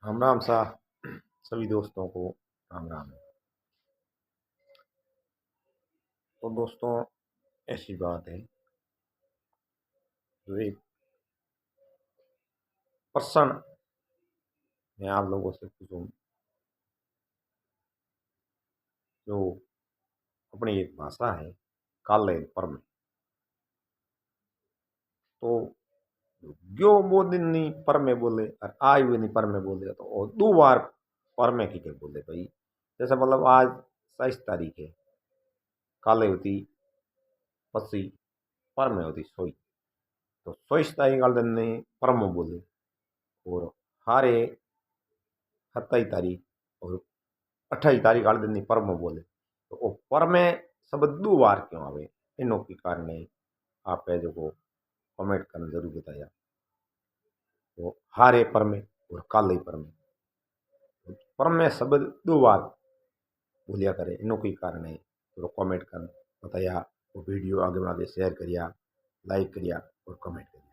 राम राम सा सभी दोस्तों को राम राम। तो दोस्तों, ऐसी बात है, जो एक प्रश्न मैं आप लोगों से पूछूं, जो अपनी एक भाषा है काले पर में। तो जो वो दिन नहीं पर में बोले और आज भी नहीं पर में बोले तो और दो बार पर में की के बोले भाई। जैसे मतलब आज 27 तारीख है, काले होती पसी, पर में होती सोई। तो 27 तारीख वाले दिन ने पर में बोले और हारे 27 तारीख और 28 तारीख वाले दिन पर में बोले। तो वो पर में शब्द दो बार क्यों आवे, इनो के कारण आप जो को कमेंट करना जरूर बताया। तो हारे पर में और काले पर में शब्द दो बार बोलिया करे, इनो के कारण तो कमेंट कर बताया। वो वीडियो आगे आगे शेयर करिया, लाइक करिया और कमेंट करिया।